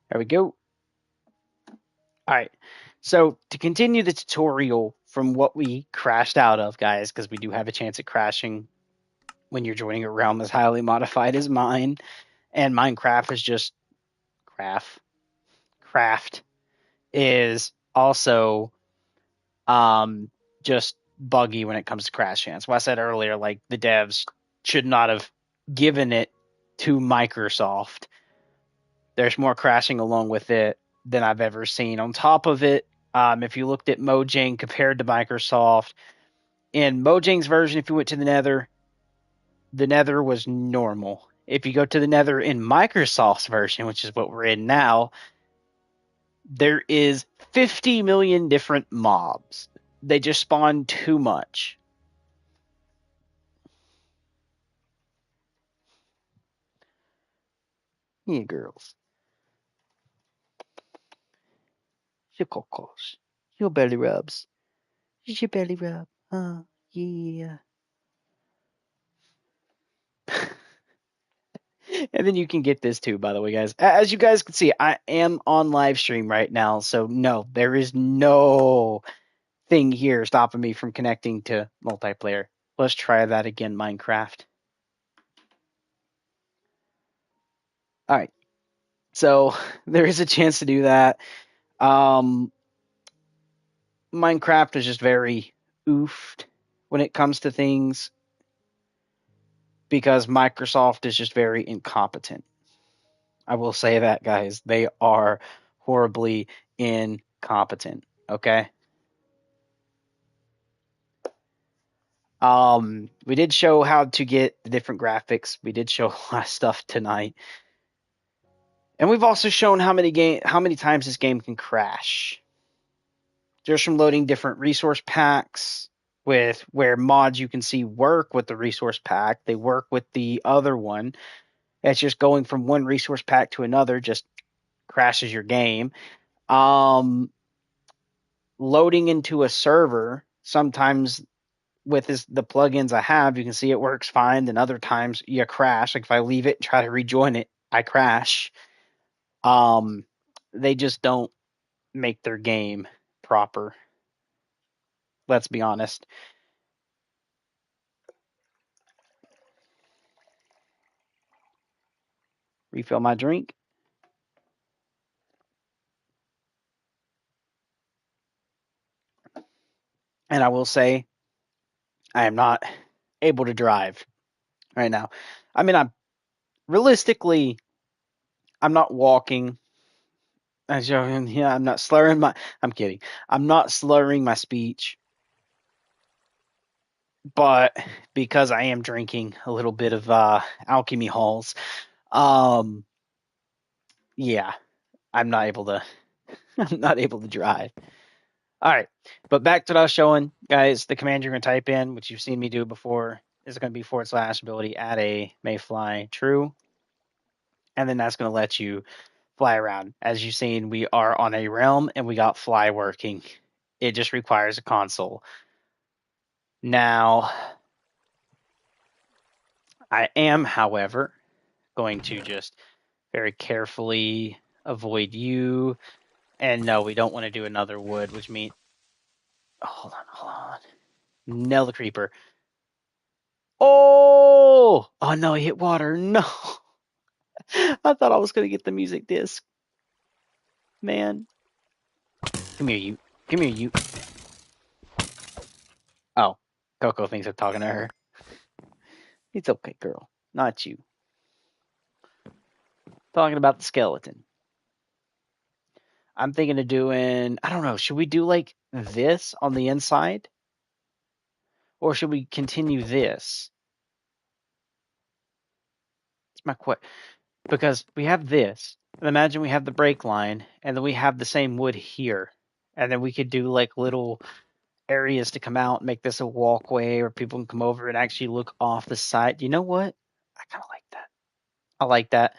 There we go. All right. So to continue the tutorial from what we crashed out of, guys, because we do have a chance at crashing when you're joining a realm as highly modified as mine, and Minecraft is just craft. Craft is also just buggy when it comes to crash chance. What I said earlier, like the devs should not have given it to Microsoft. There's more crashing along with it than I've ever seen. On top of it, if you looked at Mojang compared to Microsoft, in Mojang's version, if you went to the Nether was normal. If you go to the Nether in Microsoft's version, which is what we're in now, there is 50 million different mobs. They just spawn too much. Yeah, girls. Your cocos. Your belly rubs. Your belly rub. Yeah. And then you can get this too, by the way, guys. As you guys can see, I am on live stream right now. So, no, there is no thing here stopping me from connecting to multiplayer. Let's try that again, Minecraft. All right. So, there is a chance to do that. Minecraft is just very oofed when it comes to things because Microsoft is just very incompetent. I will say that, guys. They are horribly incompetent. Okay. We did show how to get the different graphics. We did show a lot of stuff tonight, and we've also shown how many times this game can crash. Just from loading different resource packs with where mods you can see work with the resource pack. They work with the other one. It's just going from one resource pack to another just crashes your game. Loading into a server sometimes with the plugins I have, you can see it works fine. Then other times you crash. Like if I leave it and try to rejoin it, I crash. They just don't make their game proper. Let's be honest. Refill my drink. And I will say, I am not able to drive right now. I mean, realistically, I'm not walking. Yeah, I'm not slurring my. I'm kidding. I'm not slurring my speech, but because I am drinking a little bit of alchemy halls, um, yeah, I'm not able to. I'm not able to drive. All right, but back to what I was showing, guys. The command you're going to type in, which you've seen me do before, is going to be / ability add a may fly true, and then that's going to let you fly around. As you've seen, we are on a realm and we got fly working. It just requires a console. Now, I am, however, going to just very carefully avoid you. And no, we don't want to do another wood, which means. Oh, hold on. Nail the creeper. Oh! Oh no, he hit water. No. I thought I was going to get the music disc. Man. Come here, you. Come here, you. Oh, Coco thinks I'm talking to her. It's okay, girl. Not you. Talking about the skeleton. I'm thinking of doing, I don't know, should we do like this on the inside? Or should we continue this? It's my question. Because we have this. And imagine we have the break line, and then we have the same wood here. And then we could do like little areas to come out, make this a walkway where people can come over and actually look off the side. You know what? I kind of like that. I like that.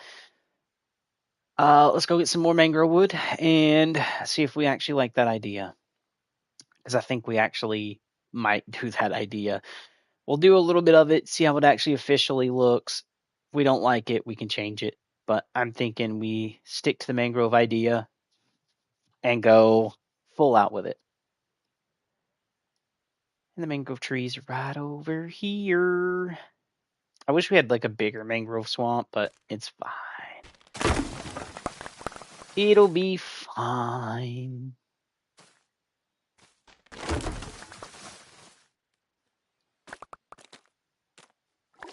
Let's go get some more mangrove wood and see if we actually like that idea. Because I think we actually might do that idea. We'll do a little bit of it, see how it actually officially looks. If we don't like it, we can change it. But I'm thinking we stick to the mangrove idea and go full out with it. And the mangrove trees are right over here. I wish we had like a bigger mangrove swamp, but it's fine. It'll be fine.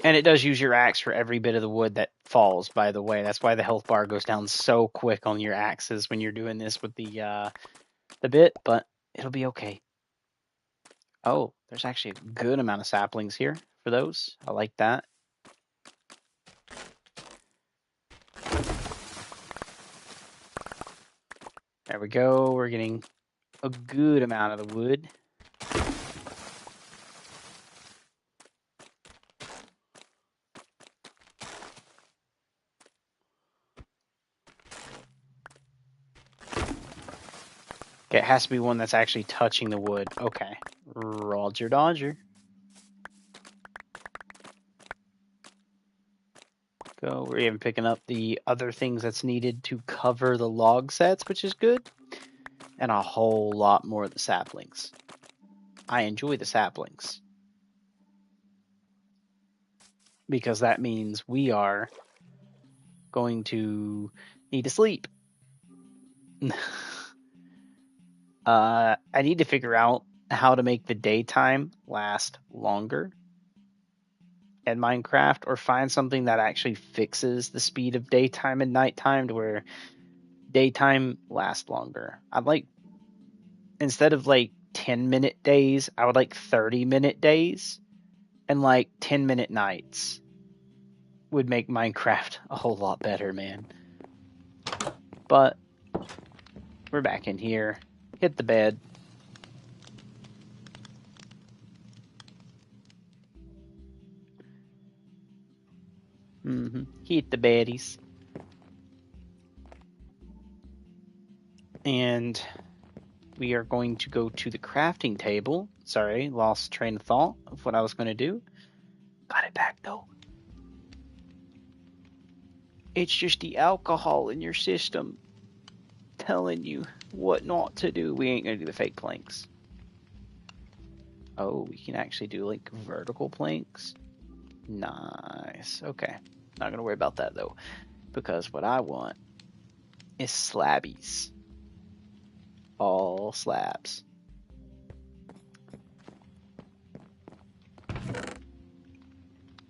And it does use your axe for every bit of the wood that falls, by the way. That's why the health bar goes down so quick on your axes when you're doing this with the bit, but it'll be okay. Oh, there's actually a good amount of saplings here for those. I like that. There we go. We're getting a good amount of the wood. Okay, it has to be one that's actually touching the wood. Okay. Roger Dodger. Go. We're even picking up the other things that's needed to cover the log sets, which is good. And a whole lot more of the saplings. I enjoy the saplings. Because that means we are going to need to sleep. I need to figure out how to make the daytime last longer in Minecraft, or find something that actually fixes the speed of daytime and nighttime to where daytime lasts longer. I'd like, instead of like 10-minute days, I would like 30-minute days, and like 10-minute nights would make Minecraft a whole lot better, man. But we're back in here. Hit the bed. Hit the baddies. And we are going to go to the crafting table. Sorry, lost train of thought of what I was going to do. Got it back though. It's just the alcohol in your system telling you what not to do. We ain't going to do the fake planks. Oh, we can actually do like vertical planks. Nice. Okay. Not going to worry about that though, because what I want is slabbies. All slabs.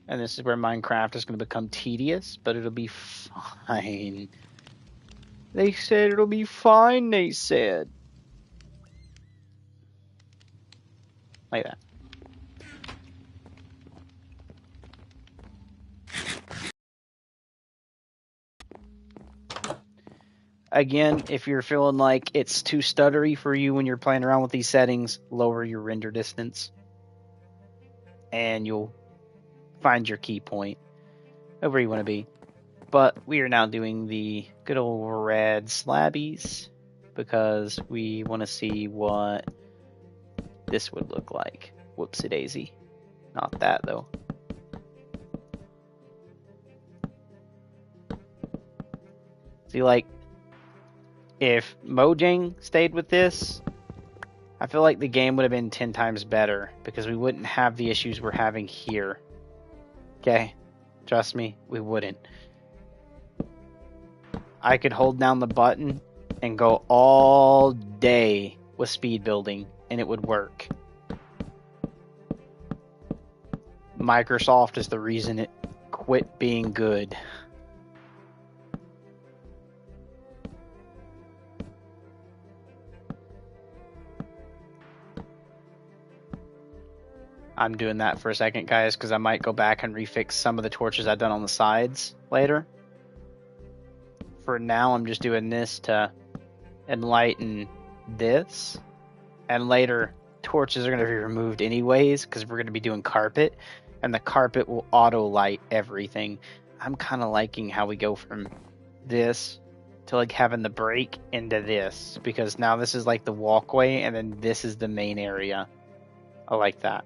And this is where Minecraft is going to become tedious, but it'll be fine. They said it'll be fine, they said. Like that. Again, if you're feeling like it's too stuttery for you when you're playing around with these settings, lower your render distance. And you'll find your key point of where you want to be. But we are now doing the good old red slabbies because we want to see what this would look like. Whoopsie daisy. Not that though. See, like, if Mojang stayed with this, I feel like the game would have been 10 times better because we wouldn't have the issues we're having here. Okay? Trust me, we wouldn't. I could hold down the button and go all day with speed building and it would work. Microsoft is the reason it quit being good. I'm doing that for a second, guys, because I might go back and refix some of the torches I've done on the sides later. For now, I'm just doing this to enlighten this. And later, torches are going to be removed anyways, because we're going to be doing carpet. And the carpet will auto-light everything. I'm kind of liking how we go from this to like having the break into this. Because now this is like the walkway, and then this is the main area. I like that.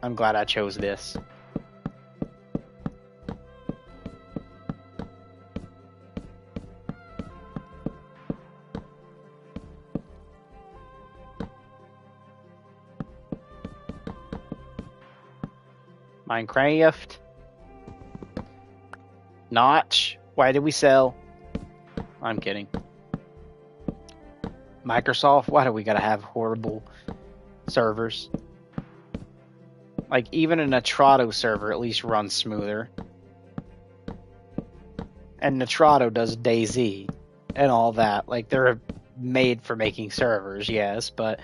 I'm glad I chose this. Minecraft. Notch. Why did we sell? I'm kidding. Microsoft. Why do we gotta have horrible servers? Like, even a Nitrado server at least runs smoother. And Nitrado does DayZ and all that. Like, they're made for making servers, yes, but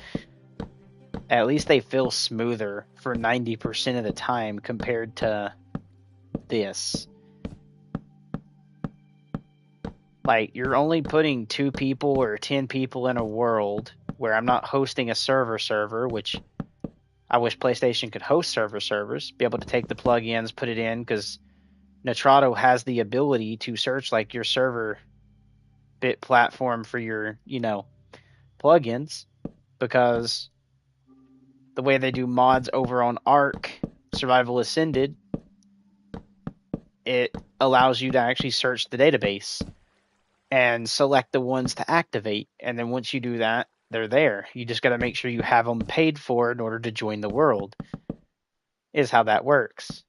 at least they feel smoother for 90% of the time compared to this. Like, you're only putting 2 people or 10 people in a world where I'm not hosting a server, which I wish PlayStation could host servers, be able to take the plugins, put it in, because Nitrado has the ability to search like your server bit platform for your, plugins, because the way they do mods over on Ark Survival Ascended, it allows you to actually search the database and select the ones to activate. And then once you do that, they're there. You just got to make sure you have them paid for in order to join the world, is how that works.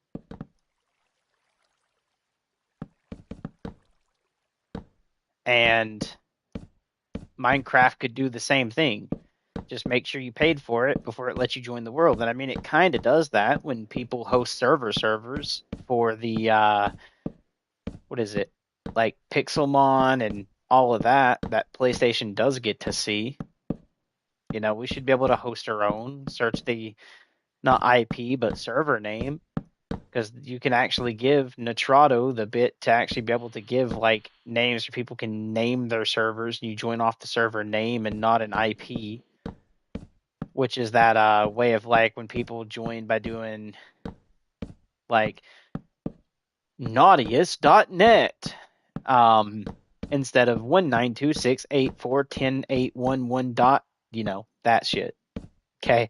And Minecraft could do the same thing. Just make sure you paid for it before it lets you join the world. And I mean, it kind of does that when people host servers for the, what is it? Like Pixelmon and all of that PlayStation does get to see. We should be able to host our own, search the, not IP, but server name, because you can actually give Nitrado the bit to actually be able to give like names, so people can name their servers, and you join off the server name and not an IP, which is that way of like when people join by doing like naughtiest.net instead of 19268410811 dot, that shit. Okay.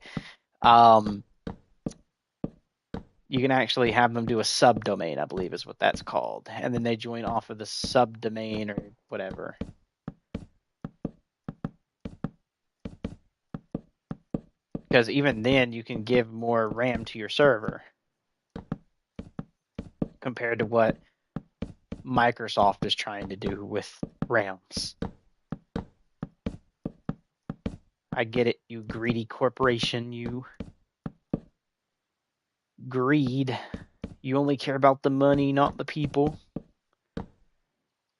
You can actually have them do a subdomain, I believe is what that's called. And then they join off of the subdomain or whatever. Because even then, you can give more RAM to your server compared to what Microsoft is trying to do with RAMs. I get it, you greedy corporation, you greed. You only care about the money, not the people.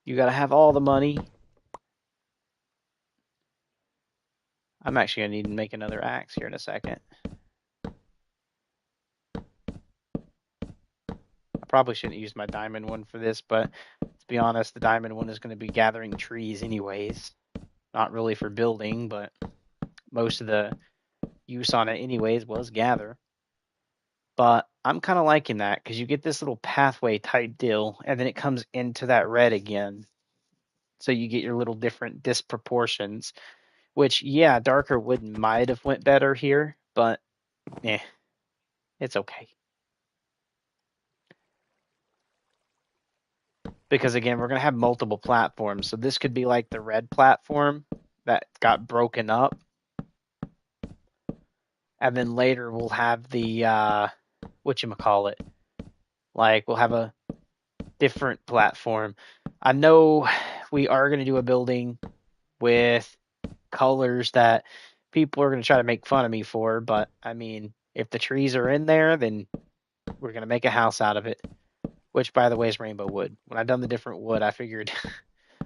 You gotta have all the money. I'm actually gonna need to make another axe here in a second. I probably shouldn't use my diamond one for this, but to be honest, the diamond one is going to be gathering trees anyways. Not really for building, but most of the use on it anyways was gather. But I'm kind of liking that because you get this little pathway type deal, and then it comes into that red again. So you get your little different disproportions, which, yeah, darker wood might have went better here, but it's okay. Because again, we're going to have multiple platforms. So this could be like the red platform that got broken up. And then later we'll have the, whatchamacallit. Like, we'll have a different platform. I know we are going to do a building with colors that people are going to try to make fun of me for. But, I mean, if the trees are in there, then we're going to make a house out of it. Which, by the way, is rainbow wood. When I done the different wood, I figured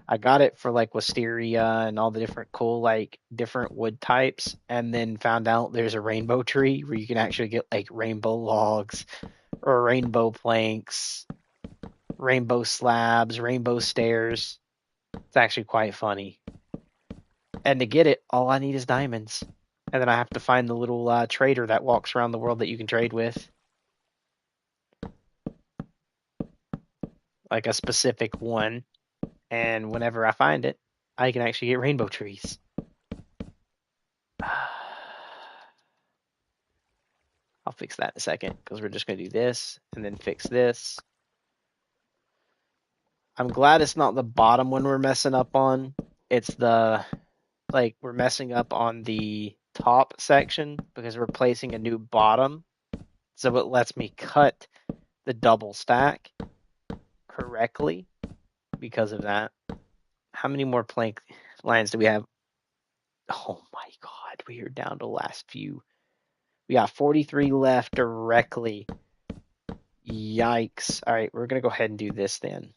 I got it for like wisteria and all the different cool, like different wood types, and then found out there's a rainbow tree where you can actually get like rainbow logs or rainbow planks, rainbow slabs, rainbow stairs. It's actually quite funny. And to get it, all I need is diamonds. And then I have to find the little trader that walks around the world that you can trade with. Like a specific one. And whenever I find it, I can actually get rainbow trees. I'll fix that in a second because we're just going to do this and then fix this. I'm glad it's not the bottom one we're messing up on. It's the, like, we're messing up on the top section because we're placing a new bottom. So it lets me cut the double stack correctly because of that. How many more plank lines do we have? Oh my god, we are down to the last few. We got 43 left directly. Yikes. All right, we're going to go ahead and do this then.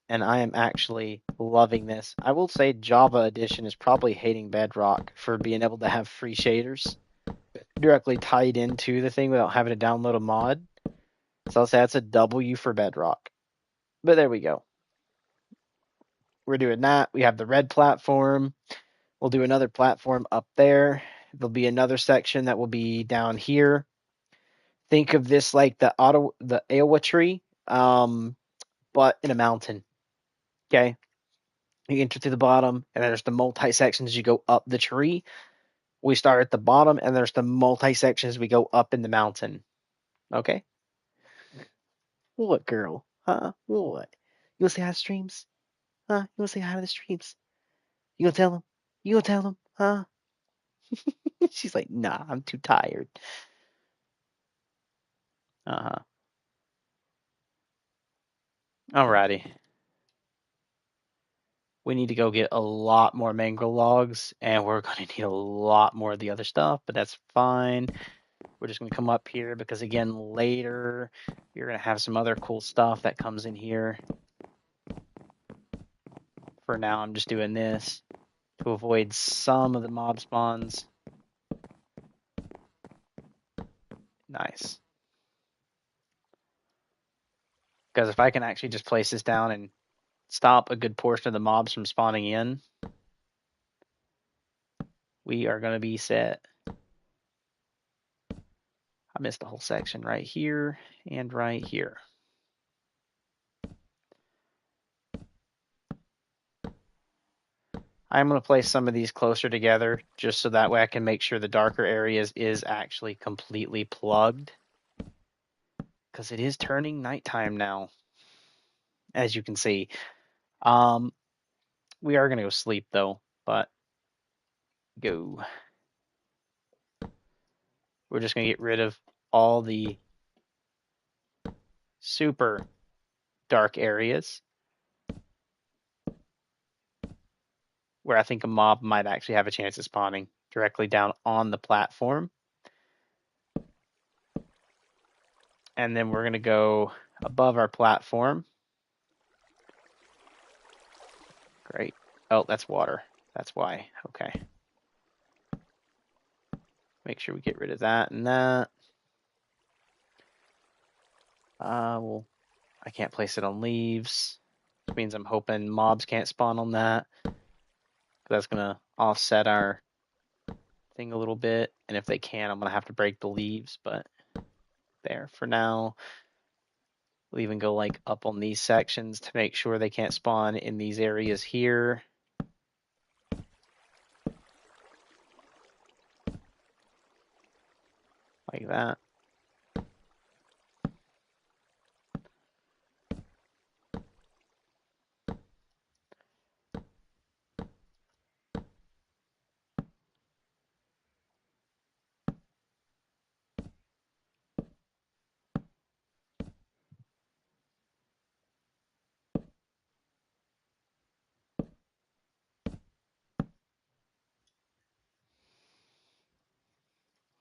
And I am actually loving this. I will say Java Edition is probably hating Bedrock for being able to have free shaders directly tied into the thing without having to download a mod. So I'll say that's a W for Bedrock. But there we go. We're doing that. We have the red platform. We'll do another platform up there. There'll be another section that will be down here. Think of this like the Iowa tree, but in a mountain. Okay. You enter through the bottom, and then there's the multi sections as you go up the tree. We start at the bottom, and there's the multi sections we go up in the mountain. Okay. What, girl? Huh? What? You gonna say hi to streams? Huh? You gonna say hi to the streams? You gonna tell them? You gonna tell them? Huh? She's like, nah, I'm too tired. Uh-huh. Alrighty. We need to go get a lot more mango logs, and we're going to need a lot more of the other stuff, but that's fine. We're just going to come up here because, again, later you're going to have some other cool stuff that comes in here. For now, I'm just doing this to avoid some of the mob spawns. Nice. Because if I can actually just place this down and stop a good portion of the mobs from spawning in, we are going to be set. I missed a whole section right here and right here. I'm going to place some of these closer together just so that way I can make sure the darker areas is actually completely plugged. Because it is turning nighttime now, as you can see. We are going to go sleep though, but go. We're just going to get rid of all the super dark areas where I think a mob might actually have a chance of spawning directly down on the platform. And then we're going to go above our platform. Great. Oh, that's water. That's why. Okay. Make sure we get rid of that and that. Well, I can't place it on leaves, which means I'm hoping mobs can't spawn on that. That's going to offset our thing a little bit. And if they can, I'm going to have to break the leaves, but there for now. We'll even go like up on these sections to make sure they can't spawn in these areas here. Like that.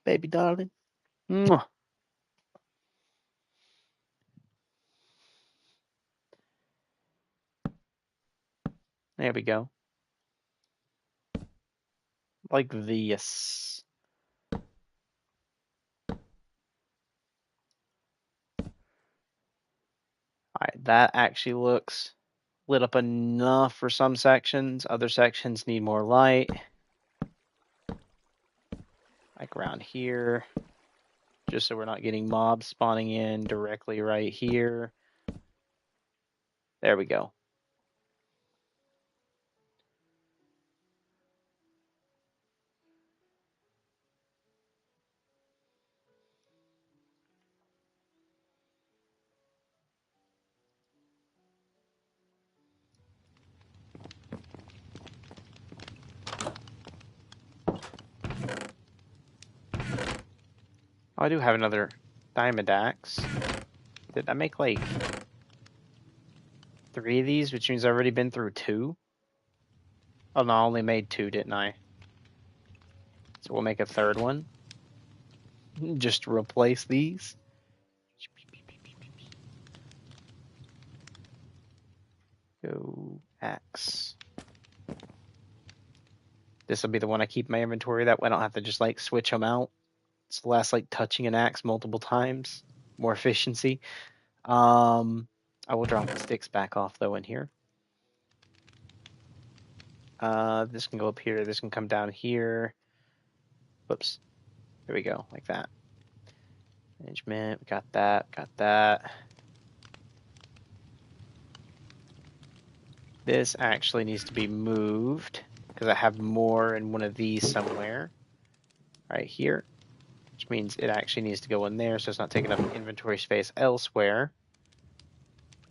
Baby darling. Mwah. There we go. Like this. Alright, that actually looks lit up enough for some sections. Other sections need more light. Like around here. Just so we're not getting mobs spawning in directly right here. There we go. Oh, I do have another diamond axe. Did I make like 3 of these, which means I've already been through 2? Oh no, I only made 2, didn't I? So we'll make a 3rd one. Just to replace these. Go axe. This will be the one I keep in my inventory. That way I don't have to just like switch them out. It's less like touching an axe multiple times. More efficiency. I will drop the sticks back off though in here. This can go up here. This can come down here. Whoops. There we go. Like that. Management. We got that. Got that. This actually needs to be moved because I have more in one of these somewhere. Right here. Which means it actually needs to go in there so it's not taking up inventory space elsewhere.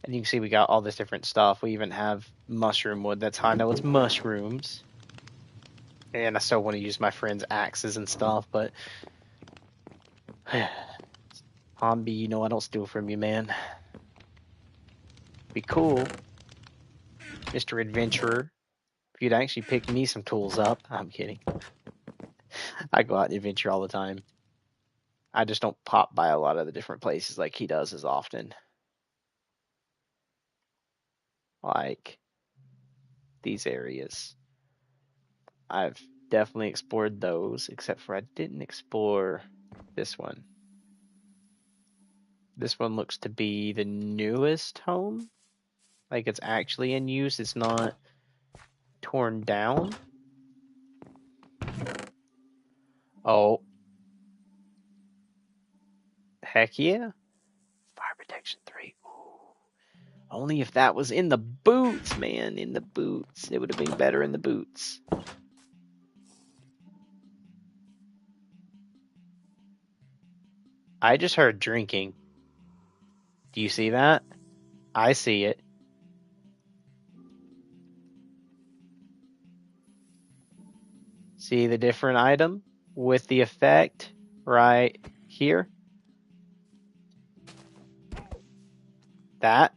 And you can see we got all this different stuff. We even have mushroom wood. That's how I know it's mushrooms. And I still want to use my friend's axes and stuff, but... Hombi, you know I don't steal from you, man. Be cool, Mr. Adventurer, if you'd actually pick me some tools up. I'm kidding. I go out and adventure all the time. I just don't pop by a lot of the different places like he does as often. Like these areas. I've definitely explored those, except for I didn't explore this one. This one looks to be the newest home. Like it's actually in use. It's not torn down. Oh. Heck yeah. Fire protection 3. Ooh. Only if that was in the boots, man. In the boots. It would have been better in the boots. I just heard drinking. Do you see that? I see it. See the different item with the effect right here? That.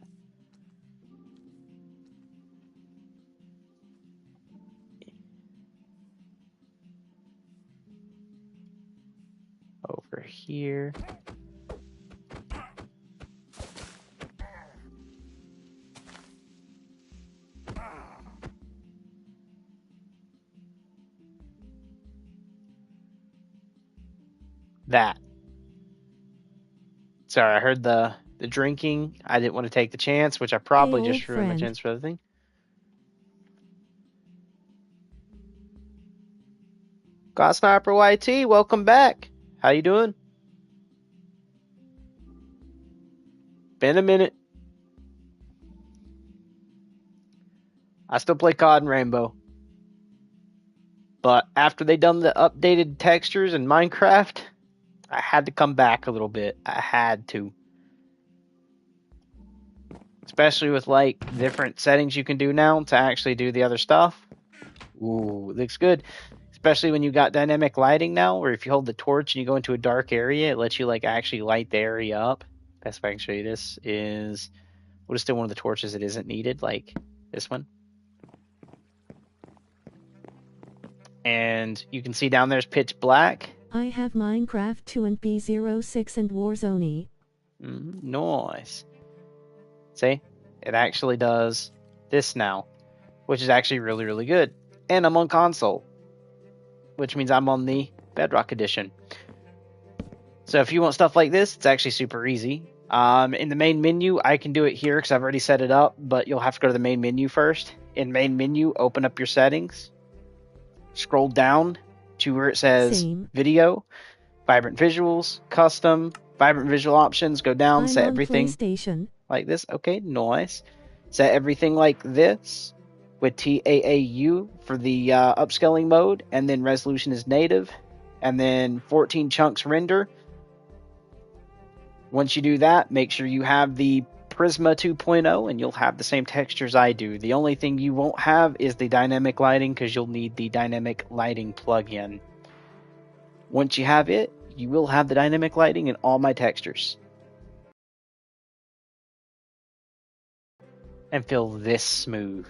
Over here. That. Sorry, I heard the drinking. I didn't want to take the chance, which I probably just ruined my chance for the thing. God Sniper YT, welcome back. How you doing? Been a minute. I still play COD and Rainbow. But after they done the updated textures in Minecraft, I had to come back a little bit. I had to. Especially with like different settings you can do now to actually do the other stuff. Ooh, looks good. Especially when you got dynamic lighting now, where if you hold the torch and you go into a dark area, it lets you like actually light the area up. Best way I can show you this is, what is still one of the torches that isn't needed, like this one. And you can see down there's pitch black. I have Minecraft 2 and P06 and Warzone. Nice. See? It actually does this now, which is actually really, really good. And I'm on console, which means I'm on the Bedrock edition. So if you want stuff like this, it's actually super easy. In the main menu, I can do it here because I've already set it up, but you'll have to go to the main menu first. In main menu, open up your settings. Scroll down to where it says video, vibrant visuals, custom, vibrant visual options. Go down, set everything like this. Okay, nice. Set everything like this with TAAU for the upscaling mode, and then resolution is native, and then 14 chunks render. Once you do that, make sure you have the Prisma 2.0 and you'll have the same textures I do. The only thing you won't have is the dynamic lighting because you'll need the dynamic lighting plugin. Once you have it, you you will have the dynamic lighting in all my textures. And feel this smooth.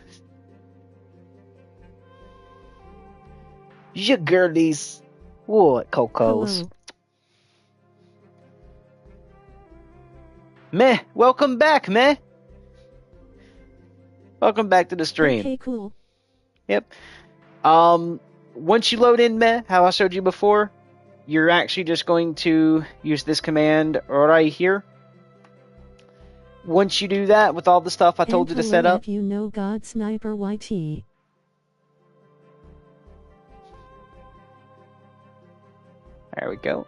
You girlies. What, Cocos? Hello. Meh, welcome back, meh. Welcome back to the stream. Okay, cool. Yep. Once you load in meh, how I showed you before, you're actually just going to use this command right here. Once you do that with all the stuff I told you to set up, you know God Sniper YT. there we go.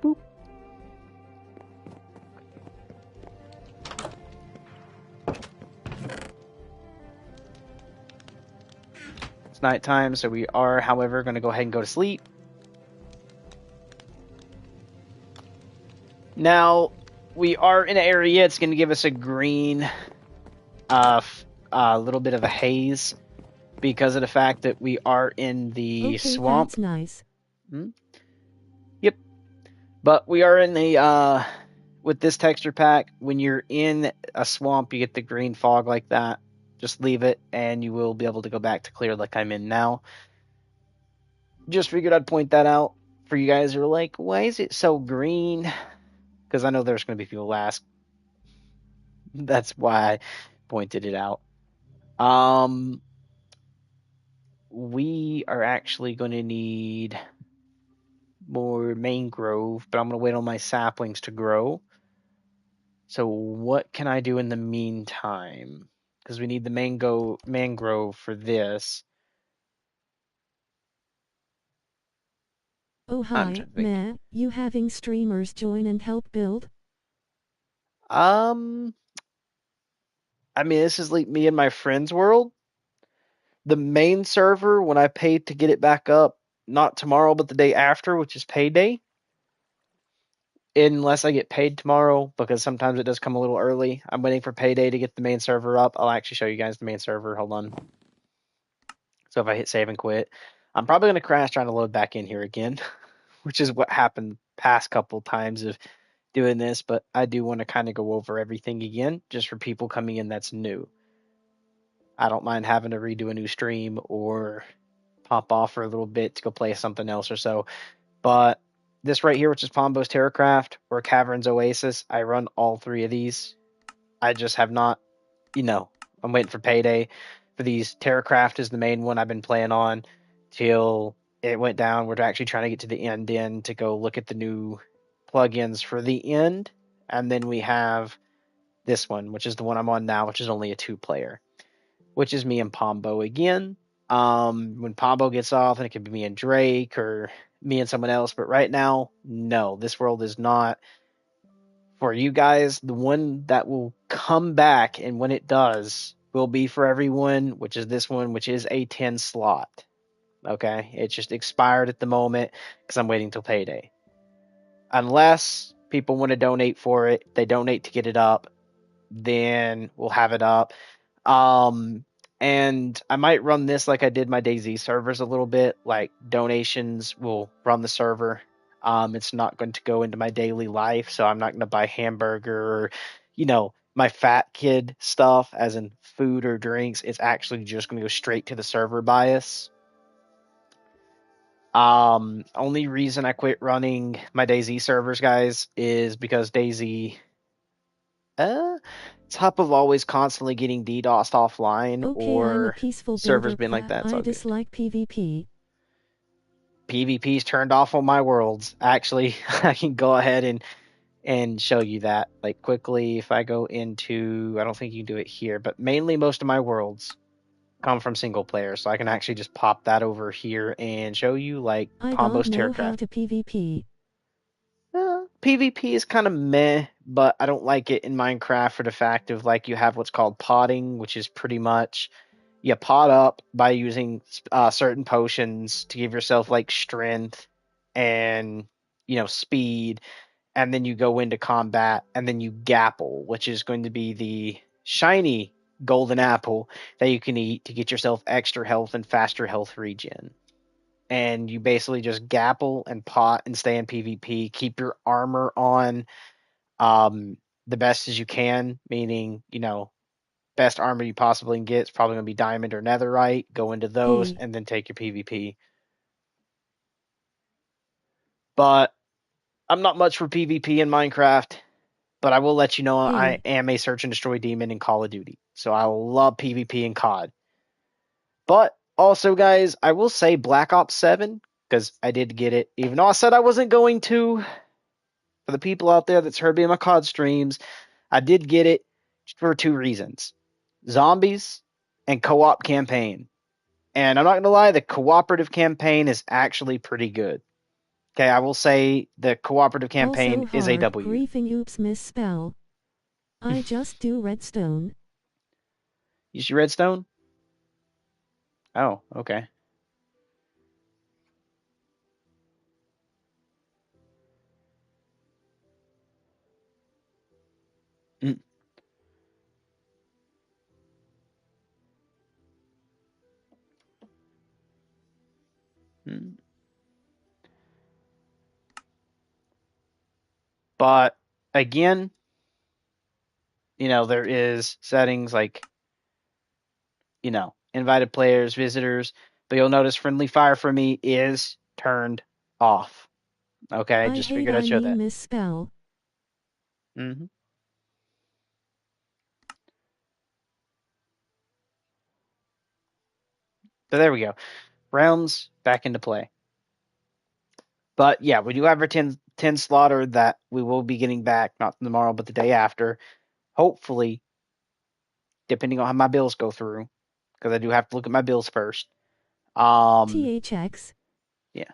Boop. It's nighttime, so we are, however, going to go ahead and go to sleep. Now, we are in an area, it's going to give us a green, little bit of a haze because of the fact that we are in the swamp. That's nice. Yep. But we are in the, with this texture pack, when you're in a swamp, you get the green fog like that. Just leave it, and you will be able to go back to clear like I'm in now. Just figured I'd point that out for you guys who are like, why is it so green? Because I know there's going to be people who ask. That's why I pointed it out. We are actually going to need more mangrove, but I'm going to wait on my saplings to grow. So what can I do in the meantime? Because we need the mangrove for this. Oh hi, meh, you having streamers join and help build? I mean, this is like me and my friend's world. The main server, when I paid to get it back up, not tomorrow, but the day after, which is payday. Unless I get paid tomorrow, because sometimes it does come a little early. I'm waiting for payday to get the main server up. I'll actually show you guys the main server. Hold on. So if I hit save and quit, I'm probably going to crash trying to load back in here again, which is what happened past couple times of doing this. But I do want to kind of go over everything again, just for people coming in that's new. I don't mind having to redo a new stream or pop off for a little bit to go play something else or so. But this right here, which is Pombo's Terracraft or Cavern's Oasis, I run all three of these. I just have not, I'm waiting for payday for these. Terracraft is the main one I've been playing on till it went down. We're actually trying to get to the end to go look at the new plugins for the end. And then we have this one, which is the one I'm on now, which is only a 2-player, which is me and Pombo again. When Pombo gets off, and it could be me and Drake or me and someone else, but right now, no, this world is not for you guys. The one that will come back, and when it does, will be for everyone, which is this one, which is a 10 slot. Okay, it just expired at the moment because I'm waiting till payday. Unless people want to donate for it, they donate to get it up, then we'll have it up. And I might run this like I did my DayZ servers a little bit, like donations will run the server. It's not going to go into my daily life, so I'm not going to buy hamburger or, my fat kid stuff, as in food or drinks. It's actually just going to go straight to the server bias. Only reason I quit running my DayZ servers, guys, is because DayZ, top of always constantly getting DDoSed offline, Okay, I'm a or peaceful servers builder, been like that. I dislike PvP. PvP's turned off on my worlds. Actually, I can go ahead and show you that like quickly. If I go into, I don't think you can do it here, but mainly most of my worlds come from single player, so I can actually just pop that over here and show you like I Pombo's don't know how Terracraft. to PvP. PvP is kind of meh, but I don't like it in Minecraft for the fact of like you have what's called potting, which is pretty much you pot up by using certain potions to give yourself like strength and speed, and then you go into combat and then you gapple, which is going to be the shiny golden apple that you can eat to get yourself extra health and faster health regen. and you basically just gapple and pot and stay in PvP. Keep your armor on the best as you can, meaning, best armor you possibly can get is probably going to be diamond or netherite. Go into those Hey, and then take your PvP. But I'm not much for PvP in Minecraft, but I will let you know I hey, am a search and destroy demon in Call of Duty. So I love PvP in COD. But also, guys, I will say Black Ops 7, because I did get it, even though I said I wasn't going to. For the people out there that's heard me in my COD streams, I did get it for two reasons: zombies and co op campaign. And I'm not going to lie, the cooperative campaign is actually pretty good. Okay, I will say the cooperative also campaign is a hard, W. griefing oops misspell. I just do redstone. You see Redstone? Oh, okay. Mm, mm. But again, there is settings like, invited players, visitors, but you'll notice friendly fire for me is turned off. Okay, I just hate figured I I'd show mean that. misspell. hmm So there we go. Realms back into play. But yeah, we do have our 10 slaughter that we will be getting back, not tomorrow, but the day after. Hopefully, depending on how my bills go through, because I do have to look at my bills first. THX. Yeah.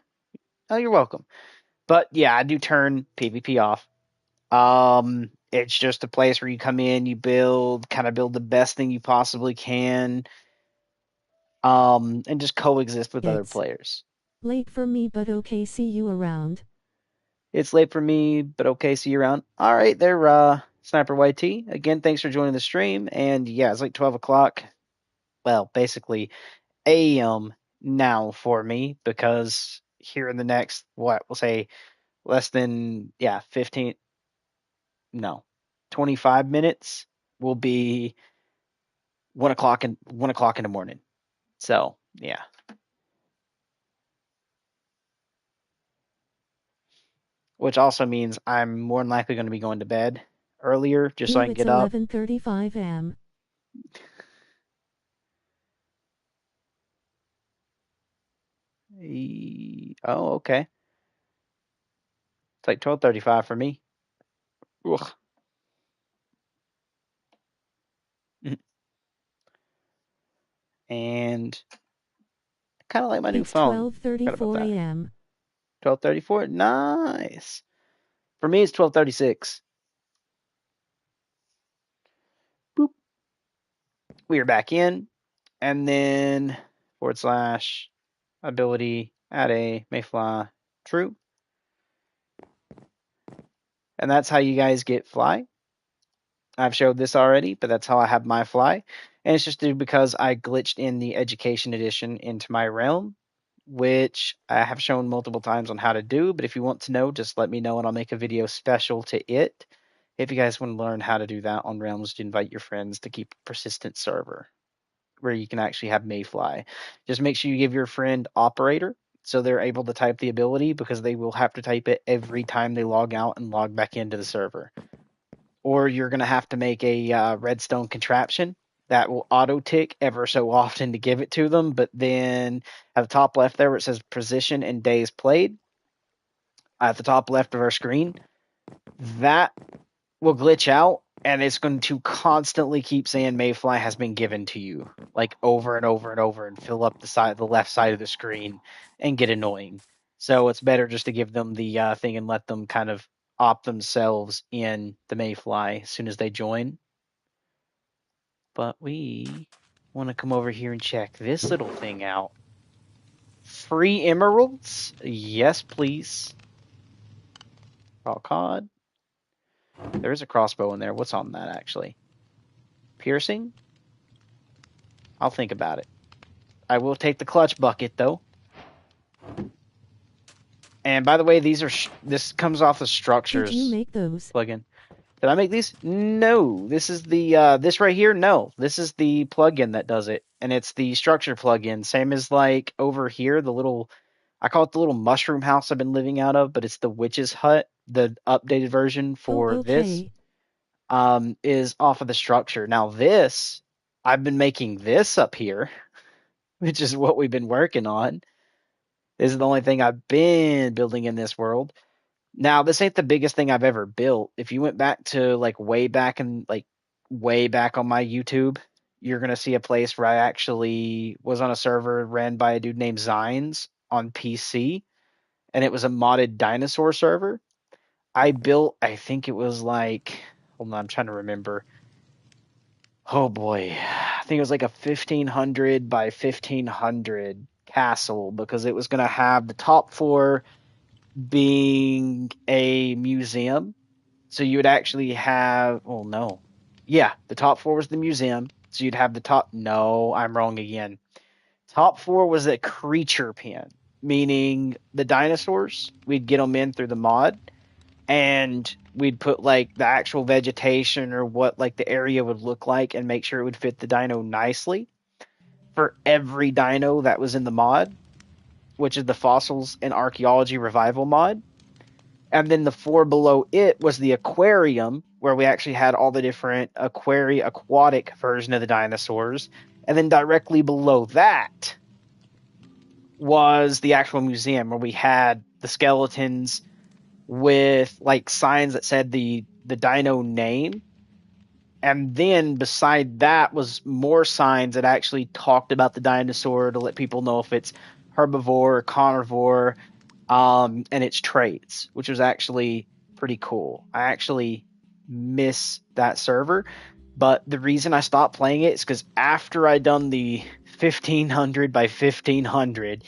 Oh, you're welcome. But yeah, I do turn PvP off. It's just a place where you come in, you kind of build the best thing you possibly can, and just coexist with other It's players. late for me, but okay, see you around. It's late for me, but okay, see you around. All right, there, Sniper YT. Again, thanks for joining the stream. And yeah, it's like 12 o'clock. Well, basically AM now for me, because here in the next, we'll say less than, 15, no, 25 minutes will be 1 o'clock in the morning. So yeah, which also means I'm more than likely going to be going to bed earlier just so I Ew, can it's get up. 11:35 am. Oh, okay. It's like 12:35 for me. Ugh. And I kind of like my new It's phone. Forgot about 12:34 that. am. 12:34. Nice. For me, it's 12:36. Boop. We are back in, and then / ability add a mayfly true, and that's how you guys get fly. I've showed this already, but that's how I have my fly. And it's just due because I glitched in the education edition into my realm, which I have shown multiple times on how to do. But if you want to know, just let me know and I'll make a video special to it. If you guys want to learn how to do that on realms, to invite your friends to keep a persistent server where you can actually have Mayfly. Just make sure you give your friend operator so they're able to type the ability, because they will have to type it every time they log out and log back into the server. Or you're going to have to make a redstone contraption that will auto tick ever so often to give it to them. But then at the top left there where it says position and days played, at the top left of our screen, that will glitch out and it's going to constantly keep saying Mayfly has been given to you, like over and over and over, and fill up the left side of the screen and get annoying. So it's better just to give them the thing and let them kind of opt themselves in the Mayfly as soon as they join. But we want to come over here and check this little thing out. Free emeralds? Yes, please. Oh, COD. There is a crossbow in there. What's on that, actually? Piercing? I'll think about it. I will take the clutch bucket, though. And by the way, this comes off the Did you structures make those? plugin. Did I make these? No. This is the this right here. No, this is the plugin that does it, and it's the structure plugin. Same as like over here, the little I call it the little mushroom house I've been living out of, but it's the witch's hut. The updated version Oh, for this okay. is off of the structure. Now this I've been making this up here, which is what we've been working on. This is the only thing I've been building in this world. Now, this ain't the biggest thing I've ever built. If you went back to like way back on my YouTube, you're gonna see a place where I actually was on a server ran by a dude named Zines on PC, and it was a modded dinosaur server. I built, I think it was like, hold on, I'm trying to remember. Oh boy, I think it was like a 1500 by 1500 castle because it was gonna have the top floor being a museum. So you would actually have, oh no. Yeah, the top floor was the museum. So you'd have the top, no, I'm wrong again. Top floor was a creature pen, meaning the dinosaurs, we'd get them in through the mod and we'd put like the actual vegetation or what like the area would look like and make sure it would fit the dino nicely for every dino that was in the mod, which is the fossils and archaeology revival mod. And then the floor below it was the aquarium, where we actually had all the different aquatic version of the dinosaurs. And then directly below that was the actual museum, where we had the skeletons with like signs that said the dino name. And then beside that was more signs that actually talked about the dinosaur to let people know if it's herbivore or carnivore, and its traits, which was actually pretty cool. I actually miss that server, but the reason I stopped playing it is because after I done the 1500 by 1500,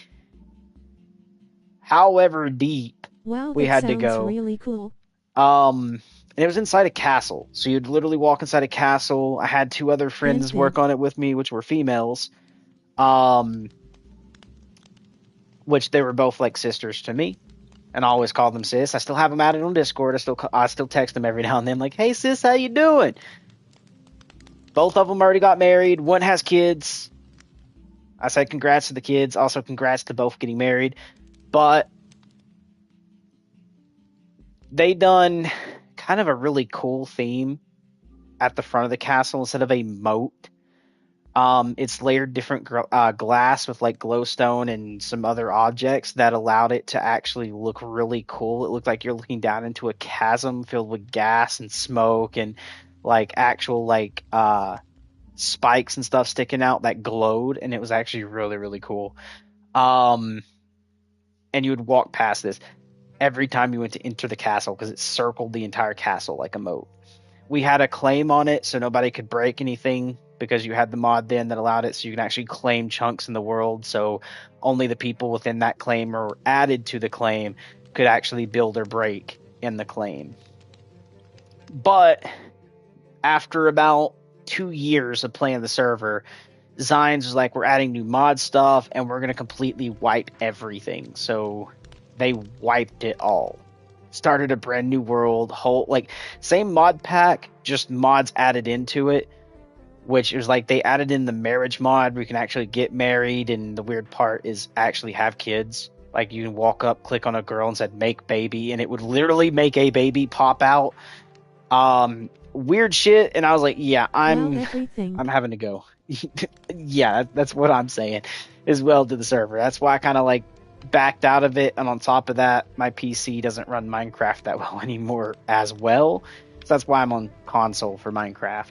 however deep Wow, we that had to sounds go, really cool. and it was inside a castle. So you'd literally walk inside a castle. I had two other And friends work big. on it with me, which were females, um, which they were both like sisters to me. And I always call them sis. I still have them added on Discord. I still text them every now and then, like, "Hey sis, how you doing?" Both of them already got married. One has kids. I said congrats to the kids. Also congrats to both getting married. But they done kind of a really cool theme at the front of the castle instead of a moat. It's layered different glass with like glowstone and some other objects that allowed it to actually look really cool. It looked like you're looking down into a chasm filled with gas and smoke and like actual like spikes and stuff sticking out that glowed, and it was actually really really cool. Um, and you would walk past this every time you went to enter the castle because it circled the entire castle like a moat. We had a claim on it so nobody could break anything because you had the mod then that allowed it so you can actually claim chunks in the world, so only the people within that claim or added to the claim could actually build or break in the claim. But after about 2 years of playing the server, Zines was like, we're adding new mod stuff and we're going to completely wipe everything. So they wiped it all. Started a brand new world, whole like same mod pack, just mods added into it, which is like they added in the marriage mod where you can actually get married, and the weird part is actually have kids. Like you can walk up, click on a girl and said make baby, and it would literally make a baby pop out. Weird shit, and I was like, yeah, Wow, everything. I'm having to go. Yeah, that's what I'm saying as well to the server. That's why I kind of like backed out of it, and on top of that, my PC doesn't run Minecraft that well anymore as well. So that's why I'm on console for Minecraft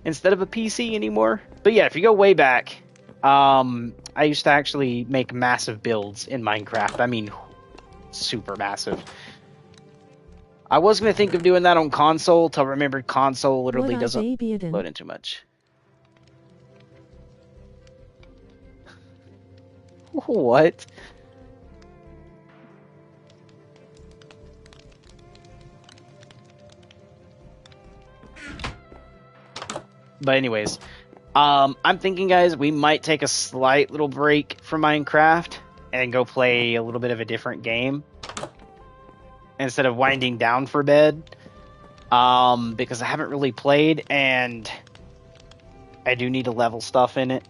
instead of a PC anymore. But yeah, if you go way back, I used to actually make massive builds in Minecraft. I mean, super massive. I was going to think of doing that on console till I remembered console literally What I doesn't babyed in. load in too much. What? But anyways, I'm thinking, guys, we might take a slight little break from Minecraft and go play a little bit of a different game instead of winding down for bed. Because I haven't really played and I do need to level stuff in it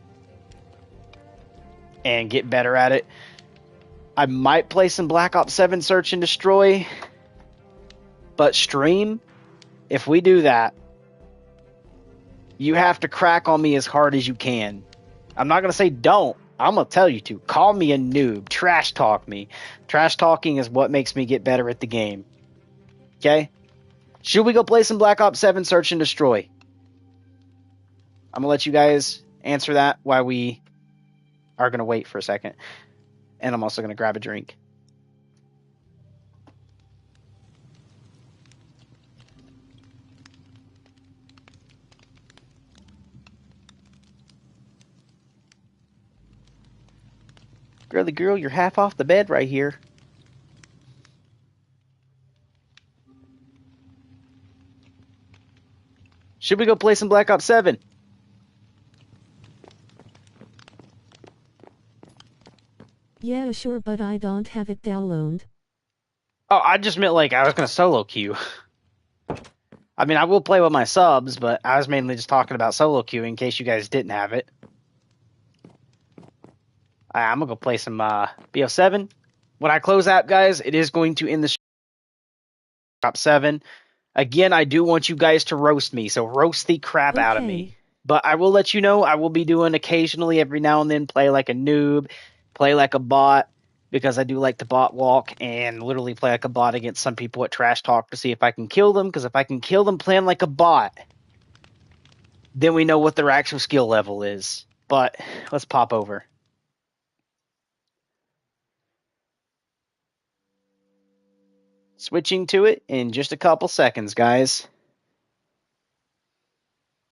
and get better at it. I might play some Black Ops 7 Search and Destroy, but stream, if we do that, you have to crack on me as hard as you can. I'm not going to say don't. I'm going to tell you to. Call me a noob. Trash talk me. Trash talking is what makes me get better at the game. Okay? Should we go play some Black Ops 7 Search and Destroy? I'm going to let you guys answer that while we are going to wait for a second. And I'm also going to grab a drink. Girly girl, you're half off the bed right here. Should we go play some Black Ops 7? Yeah, sure, but I don't have it downloaded. Oh, I just meant like I was going to solo queue. I mean, I will play with my subs, but I was mainly just talking about solo queue in case you guys didn't have it. I'm going to go play some BO7. When I close out, guys, it is going to end the Top 7. Again, I do want you guys to roast me, so roast the crap out of me. Okay. But I will let you know, I will be doing occasionally, every now and then, play like a noob, play like a bot, because I do like to bot walk and literally play like a bot against some people at Trash Talk to see if I can kill them, because if I can kill them playing like a bot, then we know what their actual skill level is. But let's pop over. Switching to it in just a couple seconds, guys.